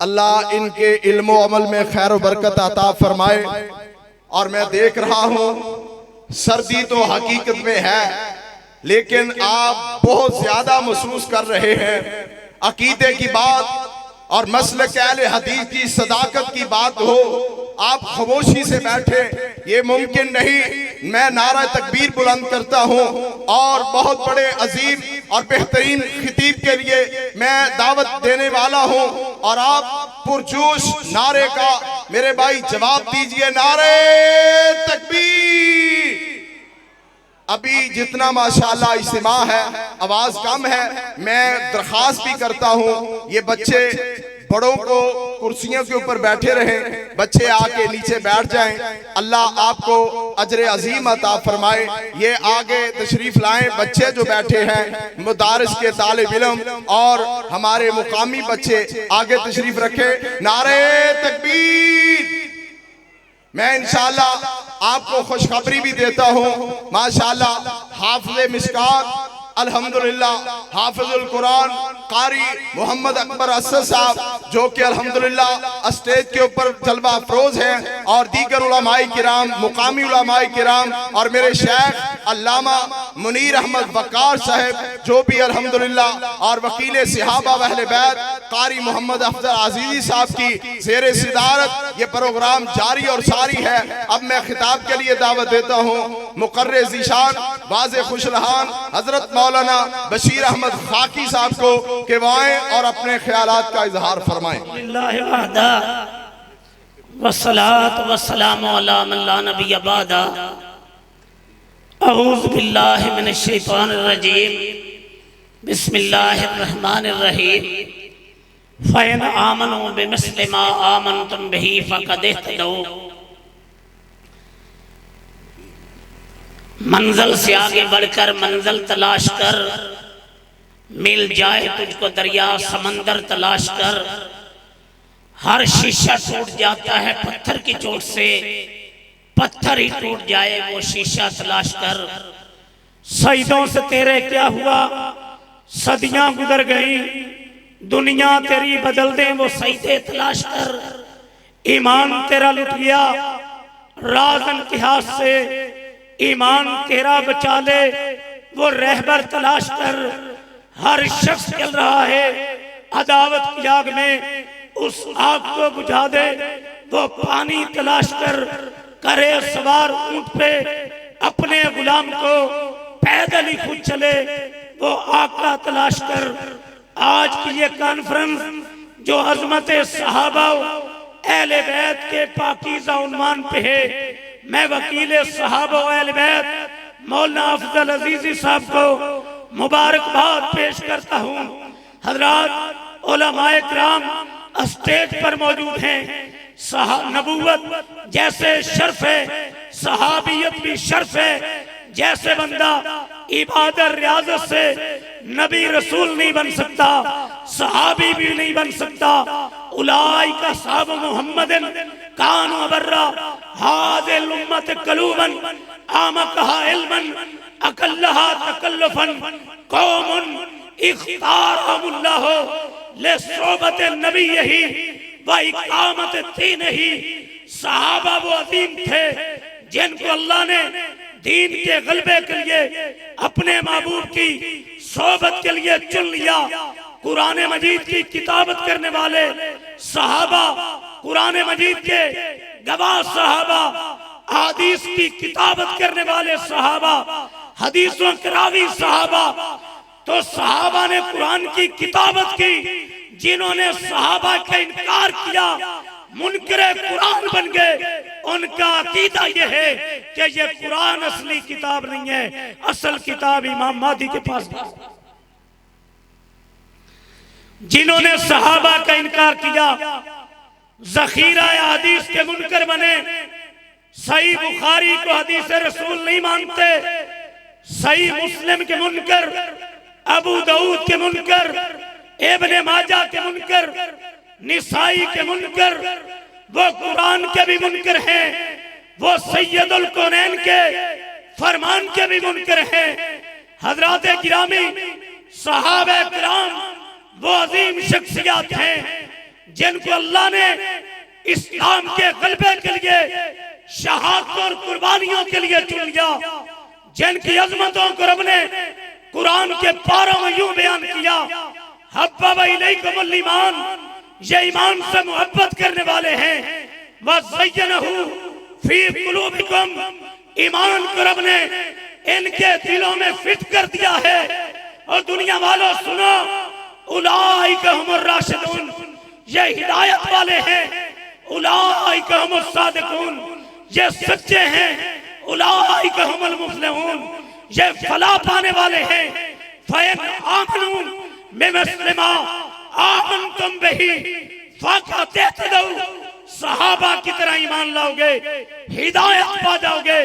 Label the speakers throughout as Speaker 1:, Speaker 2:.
Speaker 1: اللہ ان کے علم و عمل میں خیر و برکت عطا فرمائے۔ اور میں دیکھ رہا ہوں سردی تو حقیقت میں ہے، لیکن آپ بہت زیادہ محسوس کر رہے ہیں۔ عقیدے کی بات اور مسلک اہل حدیث کی صداقت کی بات ہو، آپ خاموشی سے بیٹھے، یہ ممکن نہیں۔ میں نعرہ تکبیر بلند کرتا ہوں اور بہت بڑے عظیم اور بہترین خطیب کے لیے میں دعوت دینے والا ہوں، اور آپ پرجوش نعرے کا میرے بھائی جواب دیجئے، نعرہ تکبیر۔ ابھی جتنا ماشاءاللہ اجتماع ہے، آواز کم ہے، میں درخواست بھی کرتا ہوں یہ بچے بڑوں کو کرسیوں کے اوپر بیٹھے رہیں، بچے آ کے نیچے بیٹھ جائیں۔ اللہ آپ کو اجر عظیم عطا فرمائے۔ یہ آگے تشریف لائیں، بچے جو بیٹھے ہیں مدارس کے طالب علم اور ہمارے مقامی بچے آگے تشریف رکھیں۔ نعرہ تکبیر۔ میں انشاءاللہ آپ کو خوشخبری بھی دیتا ہوں، ماشاءاللہ حافظ مشکات الحمدللہ، حافظ القرآن قاری محمد اکبر اسد صاحب جو کہ الحمدللہ اسٹیج کے اوپر جلوہ افروز ہیں، اور دیگر علماء کرام، مقامی علماء کرام، اور میرے شیخ علامہ منیر احمد وقار صاحب جو بھی الحمدللہ، اور وکیل صحابہ و اہل بیت قاری محمد افضل عزیزی صاحب کی زیر صدارت یہ پروگرام جاری اور ساری ہے۔ اب میں خطاب کے لیے دعوت دیتا ہوں مقرر ذیشان واضح خوشلحان حضرت مولانا بشیر احمد خاکی صاحب کو کہ وہ آئیں اور اپنے خیالات کا اظہار فرمائیں۔
Speaker 2: اللہ وحدہ والصلاة والسلام علی من لا نبی بعدہ۔ اعوذ باللہ من الشیطان الرجیم، بسم اللہ الرحمن الرحیم۔ فَإِنْ آمَنُوا بِمِثْلِ مَا آمَنْتُمْ بِهِ فَقَدْ اهْتَدَوْا۔ منزل سے آگے بڑھ کر منزل تلاش کر، مل جائے تجھ کو دریا سمندر تلاش کر۔ ہر شیشہ ٹوٹ جاتا ہے پتھر کی چوٹ سے، پتھر ہی ٹوٹ جائے وہ شیشہ تلاش کر۔ سجدوں سے تیرے کیا ہوا، صدیاں گزر گئیں، دنیا تیری بدل دیں وہ سجدے تلاش کر۔ ایمان تیرا لٹ گیا راز انتہاس سے، ایمان تیرا بچا لے وہ رہبر تلاش کر۔ ہر شخص چل رہا ہے عداوت کی آگ میں، اس آگ کو بجھا دے وہ پانی تلاش کر۔ کرے سوار اونٹ پہ اپنے غلام کو، پیدل ہی خود چلے وہ آقا تلاش کر۔ آج کی یہ کانفرنس جو عظمت صحابہ اہل بیت کے پاکیزہ عنوان پہ ہے، میں وکیل صحابہ و اہل بیت مولانا افضل عزیزی صاحب کو مبارکباد پیش کرتا ہوں۔ حضرات علماء کرام اسٹیج پر موجود ہیں۔ نبوت جیسے شرف ہے، صحابیت بھی شرف ہے۔ جیسے بندہ عبادت ریاضت سے نبی رسول نہیں بن سکتا، صحابی بھی نہیں بن سکتا۔ اولئک اصحاب محمد کانوا برا ھذہ الامۃ قلوبا اعمقها علما اقلها تکلفا قوم اختارهم اللہ لصحبۃ نبیہ واقامۃ دینہ۔ صحابہ وہ عظیم تھے جن کو اللہ نے دین کے غلبے کے لیے اپنے محبوب کی صحبت کے لیے چن لیا۔ قرآن مجید کی کتابت کرنے والے صحابہ، قرآن مجید کے گواہ صحابہ، حدیث کی کتابت کرنے والے صحابہ، حدیثوں کے راوی صحابہ۔ تو صحابہ نے قرآن کی کتابت کی، جنہوں نے صحابہ کا انکار کیا منکر قرآن بن گئے۔ ان کا عقیدہ یہ ہے کہ یہ قرآن اصلی کتاب نہیں ہے، اصل کتاب امام مہدی کے پاس ہے۔ جنہوں نے صحابہ کا انکار کیا ذخیرہ حدیث کے منکر بنے۔ صحیح بخاری کو حدیث رسول نہیں مانتے، صحیح مسلم کے منکر، ابو داؤد کے منکر، ابن ماجہ کے منکر، نسائی کے منکر، وہ قرآن کے بھی منکر ہیں، وہ سید الکونین کے فرمان کے بھی منکر ہیں۔ حضرات گرامی، صحابہ کرام وہ عظیم شخصیات ہیں
Speaker 3: جن کو اللہ نے اسلام کے غلبے کے لیے شہادت اور قربانیوں کے لیے چن لیا، جن کی عظمتوں کو رب نے قرآن کے پاروں میں یوں بیان کیا، حبب الیکم الایمان، یہ ایمان سے محبت کرنے والے ہیں، وزینہ فی قلوبکم، ایمان کو رب نے ان کے دلوں میں فٹ کر دیا ہے۔ اور دنیا والوں سنو، اولئک هم الراشدون، یہ ہدایت والے ہیں، اولئک هم الصادقون، یہ سچے ہیں، اولئک هم المفلحون، یہ فلاح پانے والے ہیں۔ فَإِنْ آمَنُوا بِمِثْلِ مَا آمَنْتُمْ بِهِ فَقَدِ اهْتَدَوْا، صحابہ کی طرح ایمان لاؤ گے، ہدایت پا جاؤ گے۔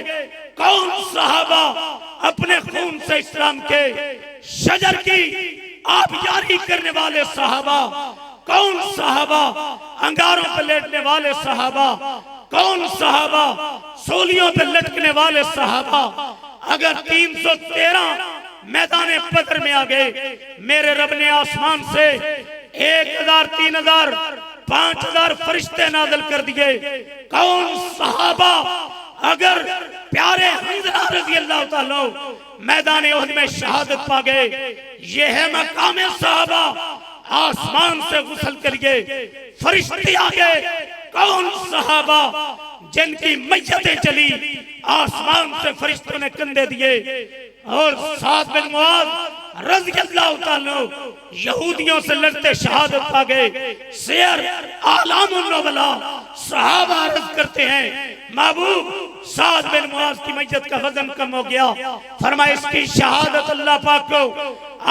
Speaker 3: کون صحابہ اپنے خون سے اسلام کے شجر کی آبیاری کرنے والے صحابہ، کون صحابہ انگاروں پہ لیٹنے والے صحابہ، کون صحابہ سولیوں پہ لٹکنے والے صحابہ۔ اگر 313 میدان بدر میں آگئے، میرے رب نے آسمان سے 1000 3000 5000 فرشتے نازل کر دیے، کون صحابہ اگر پیارے حمزہ رضی اللہ تعالیٰ میدان احد میں شہادت پا گئے، یہ ہے مقام صحابہ۔ آسمان سے غسل کریے، فرشتے آگئے، کون صحابہ جن کی میتیں چلی، آسمان سے فرشتوں نے کندھے دیے۔ اور سعد بن معاذ رضی اللہ تعالیٰ یہودیوں سے لڑتے شہادت پا گئے۔ سیر اعلام النبلاء صحابہ عرض کرتے ہیں، محبوب سعد بن معاذ کی میت کا وزن کم ہو گیا، فرمایا اس کی شہادت اللہ پاک کو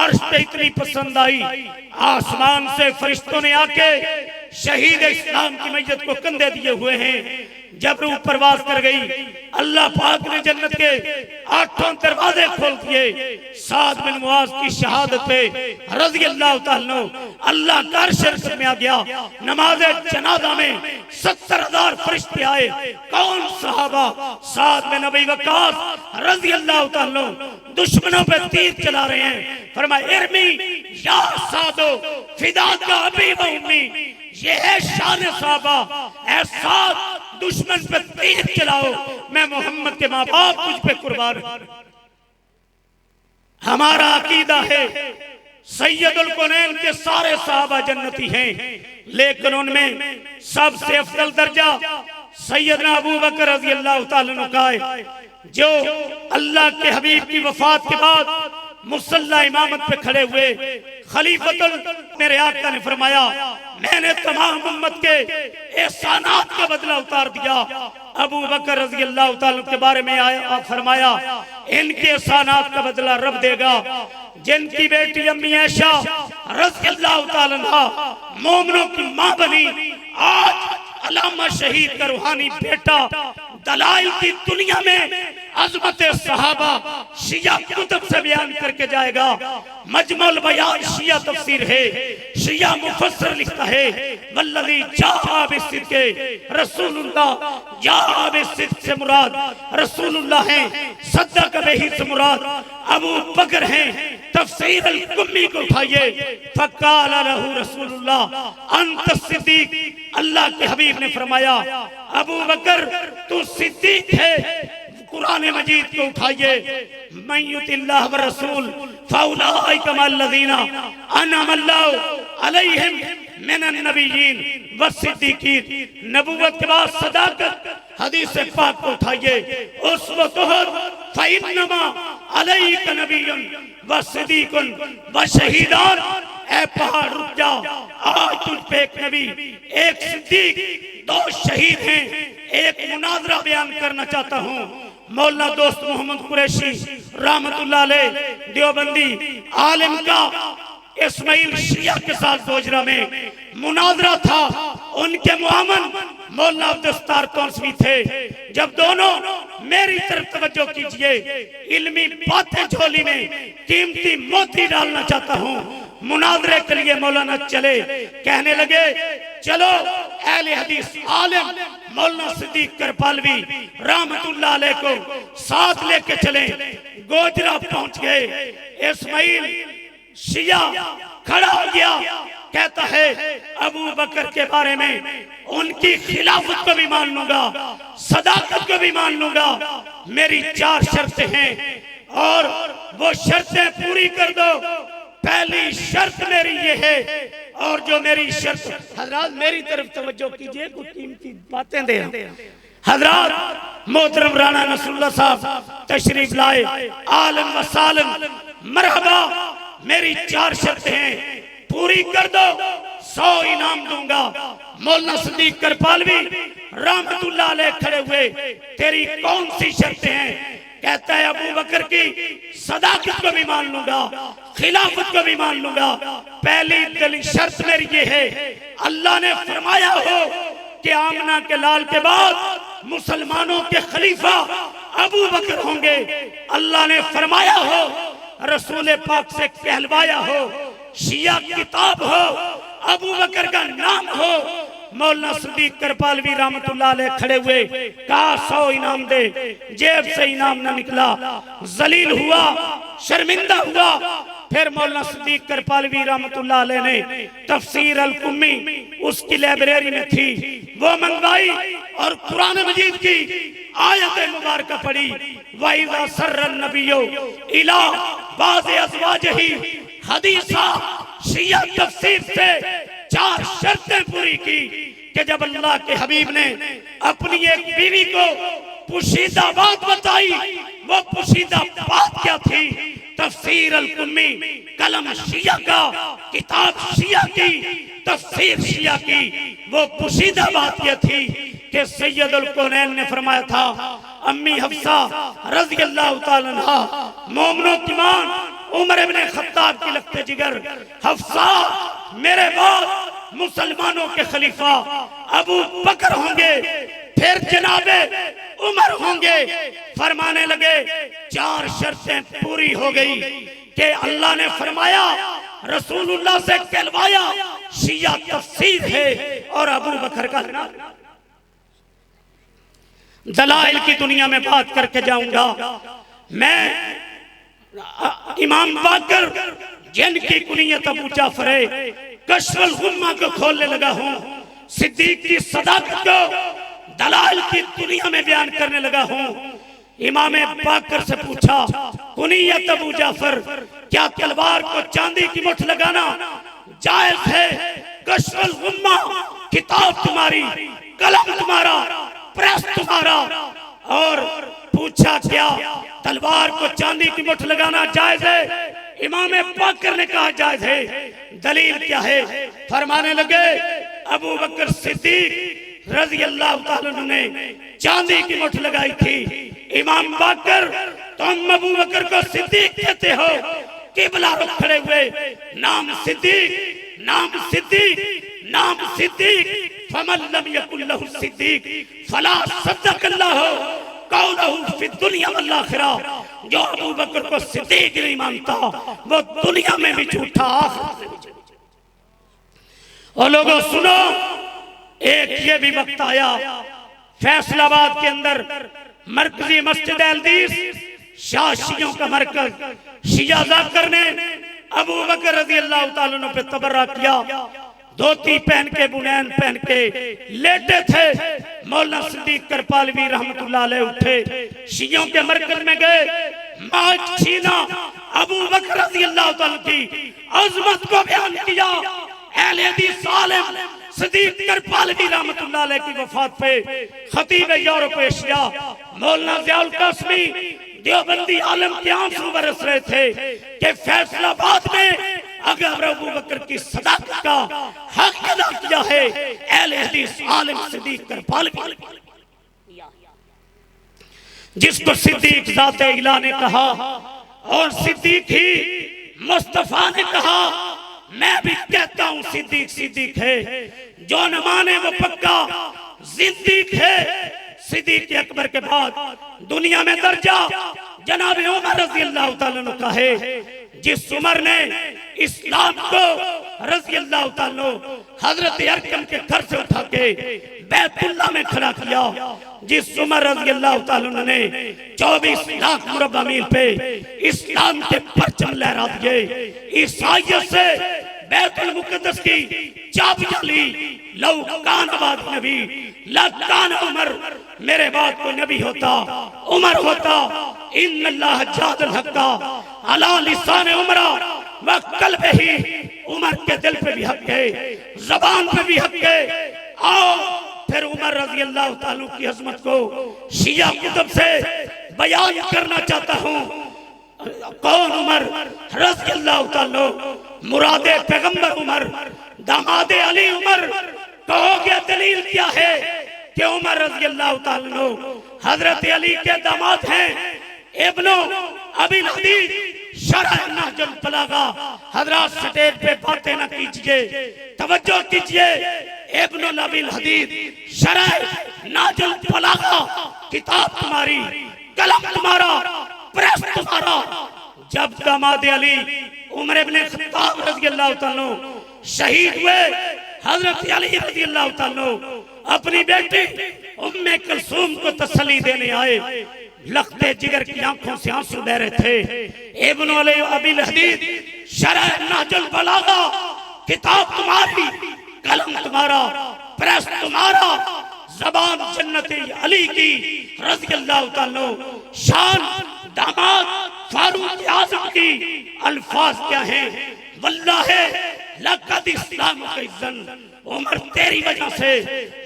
Speaker 3: عرش پہ اتنی پسند آئی، آسمان سے فرشتوں نے آ کے شہید اسلام کی میت کو کندھے دیے ہوئے ہیں۔ جب روح پرواز کر گئی، اللہ پاک نے جنت کے 8 دروازے کھول دیے۔ سعد بن معاذ کی شہادت پہ رضی اللہ تعالیٰ اللہ کا عرش میں آ گیا۔ نماز جنازہ میں 70,000 فرشتے آئے، کون صحابہ؟ سعد بن ابی وقاص رضی اللہ تعالیٰ دشمنوں پہ تیر چلا رہے ہیں، فرمایا ارمی یا سعدو فداک ابی و امی، یہ ہے شان صحابہ۔ اے سعد دشمن پہ تیر چلاؤ، میں محمد کے ماں باپ تجھ پہ قربان ہوں۔ ہمارا عقیدہ ہے سید القونین کے سارے صحابہ جنتی ہیں، لیکن ان میں سب سے افضل درجہ سیدنا ابو بکر رضی اللہ تعالیٰ عنہ کا ہے، جو اللہ کے حبیب کی وفات کے بعد مصلی امامت پہ کھڑے ہوئے۔ خلیفۃ میرے آقا نے فرمایا میں نے تمام امت کے احسانات کا بدلہ اتار دیا۔ ابو بکر رضی اللہ تعالیٰ کے بارے میں آیا فرمایا ان کے احسانات کا بدلہ رب دے گا۔ جن کی بیٹی امی عائشہ رضی اللہ تعالیٰ عنہ مومنوں کی ماں بنی، آج علامہ شہید کا روحانی بیٹا دلائل کی دنیا میں عظمت صحابہ شیعہ کتب سے بیان کر کے جائے گا۔ مجمع البیان شیعہ تفسیر ہے، شیعہ مفسر لکھتا ہے والذی جاء بالصدق رسول اللہ، جاء بالصدق سے مراد رسول اللہ ہیں، صدق بہ سے مراد ابو بکر ہیں۔ تفسیر القمی کو اٹھائیے، فقال لہ رسول اللہ انت الصدیق، اللہ کے حبیب نے فرمایا ابو بکر تو صدیق ہے۔ قرآن مجید کو اٹھائیے، من یطع اللہ والرسول فاولئک مع الذین انعم اللہ علیہم من النبیین والصدیقین۔ نبوت کے بعد صداقت، حدیث پاک کو اٹھائیے، اسوۃ فانما علیک نبی وصدیق وشہیدان۔ اے پہاڑ رک جا، آج تجھ پہ ایک نبی، ایک صدیق، 2 شہید ہیں۔ ایک مناظرہ بیان کرنا چاہتا ہوں۔ مولانا دوست محمد قریشی رحمت اللہ علیہ دیوبندی عالم کا اسماعیل شیعہ کے ساتھ زوجرہ میں مناظرہ تھا۔ ان کے معاون مولانا عبدالستار تونسوی تھے۔ جب دونوں میری طرف توجہ کیجئے، علمی باتیں جھولی میں قیمتی موتی ڈالنا چاہتا ہوں۔ مناظرے کے لیے مولانا چلے، کہنے لگے چلو اہل حدیث عالم مولانا صدیق کرپالوی رحمت اللہ علیہ کو ساتھ لے کے چلیں۔ گوجرہ پہنچ گئے، اسماعیل شیعہ کھڑا ہو گیا، کہتا ہے ابو بکر کے بارے میں ان کی خلافت کو بھی مان لوں گا، صداقت کو بھی مان لوں گا، میری 4 شرطیں ہیں اور وہ شرطیں پوری کر دو۔ پہلی شرط میری یہ ہے، اور جو میری شرط، حضرات میری طرف توجہ کیجئے، کچھ قیمتی باتیں دے رہا ہوں۔ حضرات محترم رانا نصر اللہ صاحب تشریف لائے، عالم و سالم، مرحبا۔ میری 4 شرطیں ہیں، پوری کر دو 100 انعام دوں گا۔ مولانا صدیق کرپالوی رحمت اللہ علیہ کھڑے ہوئے، تیری کون سی شرطیں ہیں؟ کہتا ہے ابو بکر کی صداقت کو بھی مان لوں گا، خلافت کو بھی مان لوں گا۔ پہلی دلی شرط میری یہ ہے، اللہ نے فرمایا ہو کہ آمنہ کے لال کے بعد مسلمانوں کے خلیفہ ابو بکر ہوں گے، اللہ نے فرمایا ہو، رسول پاک سے کہلوایا ہو، شیعہ کتاب ہو، ابو بکر کا نام ہو۔ مولانا صدیق کرپالوی رحمت اللہ علیہ کھڑے ہوئے، کہا 100 انعام دے، جیب سے انعام نہ نکلا، ذلیل ہوا، شرمندہ ہوا۔ پھر مولانا صدیق کرپالوی رحمت اللہ علیہ نے تفسیر القمی اس کی لائبریری میں تھی، وہ منگوائی اور قرآن مجید کی آیت مبارکہ پڑھی، وَإِذَا سَرَّ النَّبِيُّ إِلَىٰ بَعْضِ أَزْوَاجِهِ حدیثہ شیعہ تفسیر سے 4 شرطیں پوری کی کہ جب اللہ کے حبیب نے اپنی ایک بیوی کو پوشیدہ بات بتائی، وہ پوشیدہ بات کیا تھی؟ تفسیر القمی، قلم شیعہ کا، کتاب شیعہ کی، تفسیر شیعہ کی، وہ پوشیدہ بات یہ تھی کہ سید الکونین نے فرمایا تھا، امی حفصہ رضی اللہ تعالیٰ عنہ، مومنوں کی ماں، عمر ابن خطاب کی لگتے جگر، حفصہ میرے بعد مسلمانوں کے خلیفہ ابو بکر ہوں گے، پھر جناب عمر ہوں گے۔ فرمانے لگے 4 شرطیں پوری ہو گئی کہ اللہ نے فرمایا، رسول اللہ سے کہلوایا، شیعہ تفسیر ہے اور ابو بکر کا نام۔ دلائل کی دنیا میں بات کر کے جاؤں گا۔ میں امام باقر جن کی کنیت ابو جعفر ہے، کشف الغمہ کو کھولنے لگا ہوں، صدیق کی صداقت کو دلائل کی دنیا میں بیان کرنے لگا ہوں۔ امام باقر سے پوچھا، کنیت ابو جعفر، کیا تلوار کو چاندی کی مٹھ لگانا جائز ہے؟ کشف الغمہ کتاب تمہاری، قلم تمہارا، پریس تمہارا، اور پوچھا کیا تلوار کو چاندی کی مٹھ لگانا جائز ہے؟ امام باقر نے کہا جائز ہے۔ دلیل کیا ہے؟ فرمانے لگے ابو بکر صدیق رضی اللہ تعالیٰ عنہ نے چاندی کی مٹھ لگائی تھی۔ امام باقر، تم ابو بکر کو صدیق کہتے ہو، قبلہ رخ کھڑے ہوئے، نام صدیق، نام صدیق، نام صدیق، فمن لم یکن لہ صدیق فلا صدق اللہ قولہ فی الدنیا والآخرہ۔ جو ابو بکر کو صدیق نہیں مانتا وہ دنیا میں بھی جھوٹا، آخرت میں بھی جھوٹا۔ اور لوگوں سنو، ایک یہ بھی وقت آیا فیصل آباد کے اندر مرکزی مسجد احمدیث، شاہ شیعوں کا مرکز، شیعہ ذاکر نے ابو بکر رضی اللہ تعالیٰ عنہ پہ تبرہ کیا، دھوتی پہن کے، بنین پہن کے لیٹے تھے۔ مولانا صدیق کرپالوی رحمت اللہ علیہ اٹھے، شیعوں کے مرکز میں گئے، مائک چھینا، ابو بکر رضی اللہ تعالیٰ کی عظمت کو بیان کیا۔ اہل حدیث عالم صدیق کرپالوی رحمت اللہ علیہ کی وفات پہ خطیب یورپ ایشیا مولانا ضیاء القاسمی دیوبندی عالم کے آنسو برس رہے تھے کہ فیصل آباد میں اگر ابو بکر کی صداقت کا حق ادا کیا ہے اہل حدیث عالم صدیق کرپالوی، جس کو صدیق ذات الہ نے کہا اور صدیق ہی مصطفیٰ نے کہا۔ میں بھی کہتا ہوں صدیق صدیق ہے، جو نہ مانے وہ پکا صدیق ہے۔ صدیق اکبر کے بعد دنیا میں درجہ جناب عمر رضی اللہ تعالیٰ عنہ کا ہے، جس عمر نے اسلام کو رضی اللہ تعالیٰ عنہ حضرت ارقم کے گھر سے اٹھا کے بیت اللہ میں کھڑا کیا، جس عمر رضی اللہ تعالیٰ عنہ نے 24 لاکھ مربع میل پہ اسلام کے پرچم لہرا دیے، عیسائیت سے بیت المقدس کی چابیاں لی، لو کان بعد نبی لکان عمر، میرے بعد کوئی نبی ہوتا عمر ہوتا، ان اللہ جاد الحق علی لسان عمرہ وقلب ہی، عمر کے دل پہ بھی حق ہے، زبان پہ بھی حق ہے۔ آؤ پھر عمر رضی اللہ تعالیٰ کی عظمت کو شیعہ کتب سے بیان کرنا چاہتا ہوں۔ کون عمر رضی اللہ تعالیٰ؟ مراد پیغمبر عمر، داماد علی عمر۔ کہو گے دلیل کیا ہے کہ عمر رضی اللہ تعالیٰ حضرت علی کے داماد ہیں؟ ابن ابی الحدید شرح نہج البلاغہ، حضرات سٹیج پہ باتیں نہ کیجئے، توجہ کیجئے۔ ابن ابی الحدید شرح نہج البلاغہ، کتاب تمہاری، قلم تمہارا، پریس تمہارا۔ جب داماد علی عمر ابن خطاب رضی اللہ تعالیٰ شہید ہوئے، حضرت علی رضی اللہ تعالیٰ اپنی بیٹی ام کلثوم کو تسلی دینے آئے، لختے جگر کی آنکھوں سے آنسو بہ رہے تھے۔ ابن ابی الحدید شرح نہج البلاغہ، کتاب تمہاری، قلم تمہارا، پریس تمہارا، زبان جنت علی کی رضی اللہ تعالیٰ، شان داماد فاروق اعظم کی۔ الفاظ کیا ہیں؟ واللہ لقد اسلام کا عزت، عمر تیری وجہ سے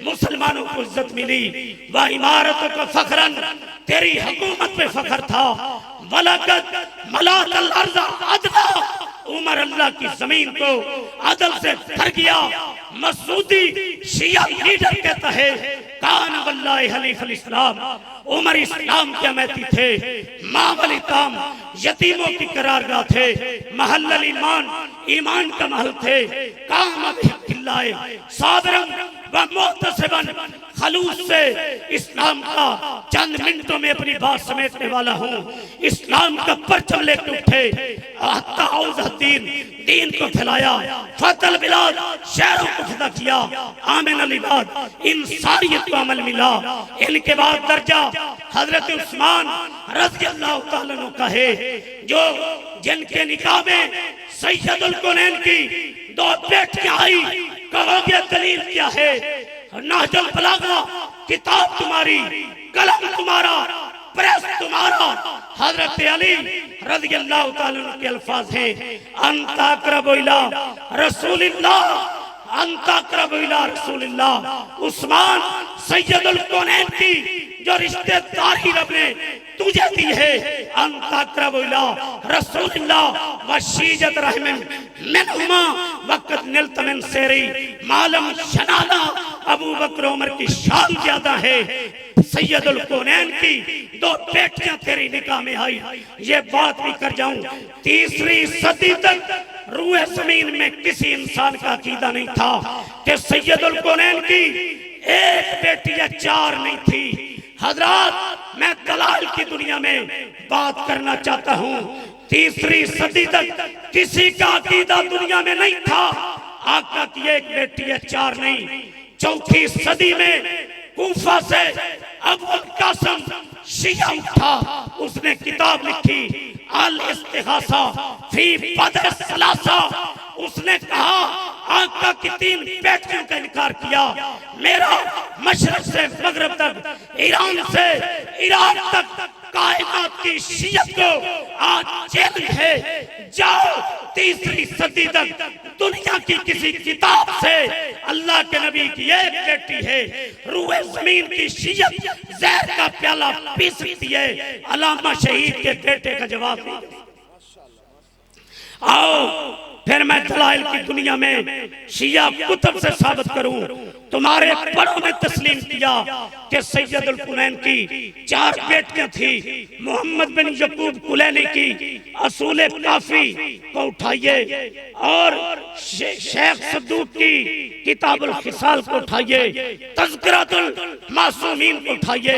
Speaker 3: مسلمانوں کو عزت ملی، وعمارتوں کا فخرن، تیری حکومت پہ فخر تھا، وَلَقَدْ مَلَأْتَ الْأَرْضَ عَدْلًا، عمر اللہ کی زمین کو عدل سے بھر گیا۔ مسعودی شیعہ لیڈر کہتا ہے کان واللہ حلیف الاسلام، عمر اسلام کے امیتی تھے، ماں والیتام یتیموں کی قرارگاہ تھے، محل الایمان ایمان کا محل تھے، کام بحق اللہ صابرا و محتسبا، خلوص سے اسلام کا چند منٹوں میں اپنی بات سمیٹنے والا ہوں، اسلام کا پرچم لے کے اٹھے، حتی عوض الدین، دین کو پھیلایا، فتح البلاد، شہروں کو فتح کیا، آمن العباد، انسانیت کو عمل ملا۔ ان کے بعد درجہ حضرت عثمان رضی اللہ تعالیٰ عنہ کا ہے، جو جن کے نکاح میں سید الکونین کی دو بیٹیاں آئی۔ کہو گے دلیل کیا ہے؟ نہج البلاغہ، کتاب تمہاری، قلم تمہارا، پریس تمہارا۔ حضرت علی رضی اللہ تعالیٰ عنہ کے الفاظ ہیں انت اقرب الی رسول اللہ، انت اقرب الی رسول اللہ۔ عثمان سید الکونین کی جو رشتہ داری رب نے تجھے دی ہے، انت اقرب الی رسول اللہ وشیجت رحم منہما وقت نلت من سیری معلم شنانا۔ ابو بکر عمر کی شان زیادہ ہے، سید الکونین کی دو بیٹیاں تیری نکاح میں آئی۔ یہ بات بھی کر جاؤں، تیسری صدی تک روح زمین میں کسی انسان کا عقیدہ نہیں تھا کہ سید الکونین کی ایک بیٹی یا چار نہیں تھی۔ حضرات میں دلائل کی دنیا میں بات کرنا چاہتا ہوں، تیسری صدی تک کسی کا عقیدہ دنیا میں نہیں تھا آقا کی ایک بیٹی یا چار نہیں۔ چوتھی صدی میں کوفہ سے ابو القاسم شیعہ اٹھا، اس نے کتاب لکھی الاستغاثہ فی بدر الثلاثہ۔ اس نے کہا آقا کی تین بیٹیوں کا انکار کیا، میرا مشرق سے مغرب تک، ایران سے عراق تک کائنات کی شیعت کو آج چیلنج ہے، جاؤ تیسری صدی تک دنیا کی کسی کتاب سے اللہ کے نبی کی ایک بیٹی ہے، روح زمین کی شیعت زہر کا پیالہ پی سکتی ہے، علامہ شہید کے بیٹے کا جواب دیں۔ آؤ پھر میں دلائل کی دنیا میں شیعہ کتب سے ثابت کروں۔ تمہارے بڑوں نے تسلیم کیا کہ سید الکونین کی چار بیٹیاں تھی، محمد بن یعقوب کلینی کی اصول کافی کو اٹھائیے، اور شیخ صدوق کی کتاب الخصال کو اٹھائیے، تذکرۃ المعصومین کو اٹھائیے،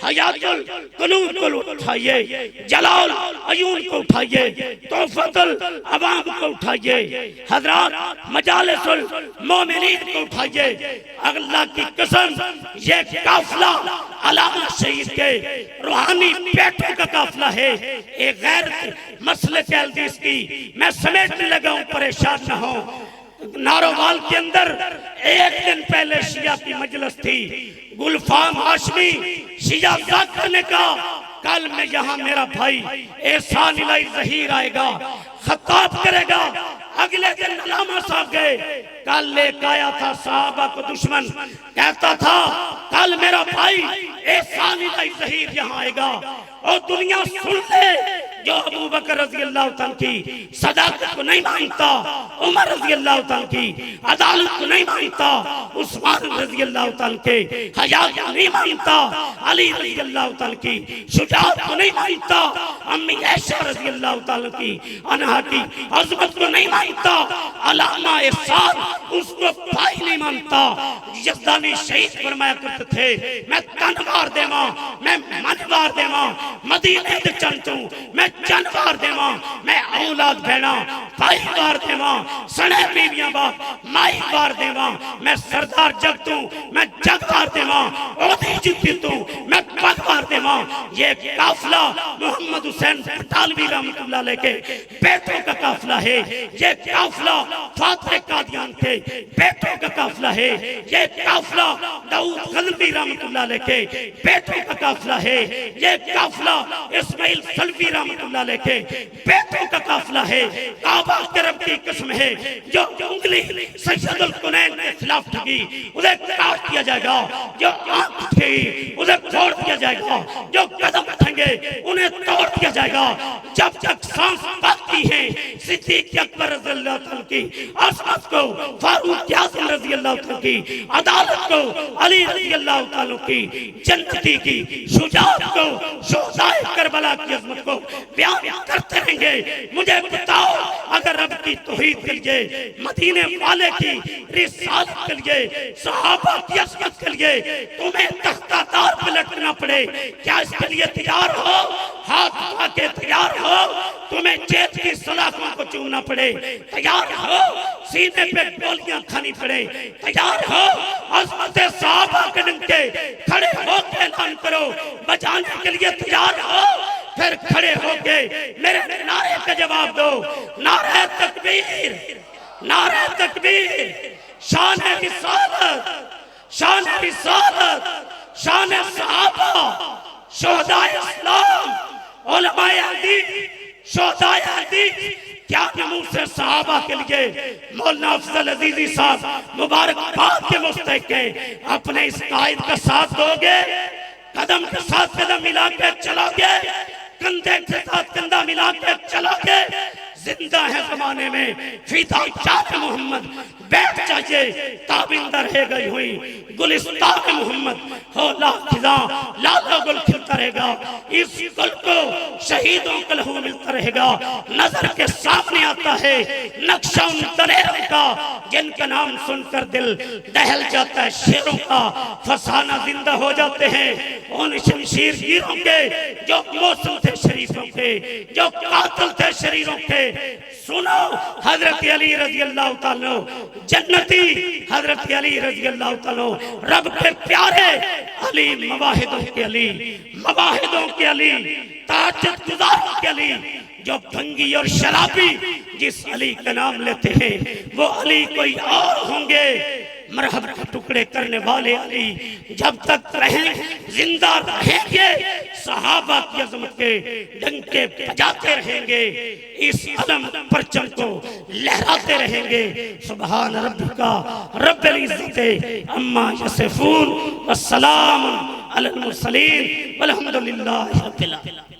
Speaker 3: حیات القلوب کو اٹھائیے، جلال عیون کو اٹھائیے، تحفۃ العوام کو اٹھائیے، حضرات مجالس المومنین کو اٹھائیے۔ اللہ کی قسم یہ قافلہ علامہ شہید کے روحانی بیٹوں کا قافلہ ہے۔ ایک غیر مسلک حدیث کی میں سمیٹنے لگا ہوں، پریشان نہ ہوں۔ نارووال کے اندر ایک دن پہلے شیعہ کی مجلس تھی. گلفام ہاشمی شیعہ ذاکر نے کہا کل میں یہاں میرا بھائی احسان الہی ظہیر آئے گا، خطاب کرے گا. اگلے دن علامہ صاحب گئے، کل لے آیا تھا صحابہ کو دشمن، کہتا تھا کل میرا بھائی احسان الہی ظہیر یہاں آئے گا. اور دنیا سن لے، جو ابو بکر رضی اللہ تعالیٰ کی صداقت کو نہیں مانتا، عمر رضی اللہ تعالیٰ کی عدالت کو نہیں مانتا، عثمان رضی اللہ تعالیٰ کے حیا کو نہیں مانتا، علی رضی اللہ تعالیٰ کی شجاعت کو نہیں مانتا، امی عائشہ رضی اللہ تعالیٰ کی عنہا کی عظمت کو نہیں مانتا، علامہ احسان اس کو پائی نہیں مانتا. یزدانی شہید فرمایا کرتے تھے میں تنوار دیواں، میں منوار دیواں، مدینے دے چنچوں میں جنوار دیواں، میں اولاد بھیڑا پائی وار دیواں، سنے بیویاں باپ مائی وار دیواں، میں سردار جگ توں میں جگ وار دیواں، عہدی جتی توں میں پگ وار دیواں. یہ قافلہ محمد حسین پٹالوی رحمۃ اللہ علیہ کے بیٹوں کا قافلہ ہے. یہ قافلہ فاتح قادیان کے بیٹوں کا قافلہ ہے. یہ قافلہ داؤد غزنوی رحمۃ اللہ علیہ کے بیٹوں کا قافلہ ہے. یہ قافلہ اسماعیل سلفی رحمۃ اللہ علیہ کے بیٹوں کا قافلہ ہے. کعبہ کے رب کی قسم ہے، جو انگلی سید القنین کے خلاف ٹھگی اسے کاٹ دیا جائے گا، جو آنکھ اٹھے اسے چھوڑ دیا جائے گا، جو قدم اٹھیں گے انہیں توڑ دیا جائے گا. جب تک سانس باقی ہے صدیق اکبر رضی اللہ تعالیٰ کی عصمت کو، فاروق اعظم رضی اللہ تعالیٰ کی عدالت کو، علی رضی اللہ تعالیٰ کی جنتی کی شجاعت کو، شہدائے کربلا کی عظمت کو بیان کرتے رہیں گے. مجھے بتاؤ اگر رب کی توحید کے لیے، مدینے والے کی رسالت کے لیے، صحابہ کی عظمت کے لیے تمہیں تختہ دار پہ لٹکنا پڑے، کیا اس کے لیے تیار ہو؟ ہاتھ اٹھا کے تیار ہو؟ تمہیں جیت کی سلاخوں کو چومنا پڑے تیار ہو؟ سینے پہ گولیاں کھانی پڑے تیار ہو؟ عظمت صحابہ کے ڈنکے کھڑے ہو کے اعلان کرو بجانے کے لیے تیار ہو؟ پھر کھڑے ہو کے میرے نعرے کا جواب دو. نعرہ تکبیر، نعرہ تکبیر، شان رسالت، شان رسالت، شان صحابہ، شہدائے اسلام، علماء حدیث، شہدائے حدیث. کیا نموذج سے صحابہ کے لیے مولانا افضل عزیزی صاحب مبارکباد کے مستحق ہیں. اپنے اس قائد کا ساتھ دو گے، قدم کے ساتھ قدم ملا کے چلو گے، کندھے کے ساتھ کندھا ملا کے چلو گے. زندہ ہے زمانے میں فیضا جان محمد، بیٹھ جائیے تابندہ رہ گئی ہوئی گلستان محمد، ہو لا خزاں لالا گل کھلتا رہے گا. اس گل کو شہیدوں کا لہو ملتا رہے گا. نظر کے سامنے آتا ہے نقشہ ان دلیروں کا جن کا نام سن کر دل دہل جاتا ہے. شیروں کا فسانہ زندہ ہو جاتے ہیں ان شمشیر گیروں کے جو موسم تھے شریفوں کے، جو قاتل تھے شریروں کے. سنو حضرت علی رضی اللہ تعالیٰ جنتی، حضرت علی رضی اللہ تعالیٰ رب کے پیارے، علی مواہدوں کے علی، مواہدوں کے علی، تہجد گزاروں کے علی. جو بھنگی اور شرابی جس علی کا نام لیتے ہیں وہ علی کوئی اور ہوں گے. مرحب کے ٹکڑے کرنے والے علی جب تک رہیں زندہ رہیں گے، صحابہ کی عظمت کے ڈنکے بجاتے رہیں گے، اس علم پرچم کو لہراتے رہیں گے. سبحان ربک رب العزت عما یصفون والسلام علی المرسلین والحمدللہ رب العالمین.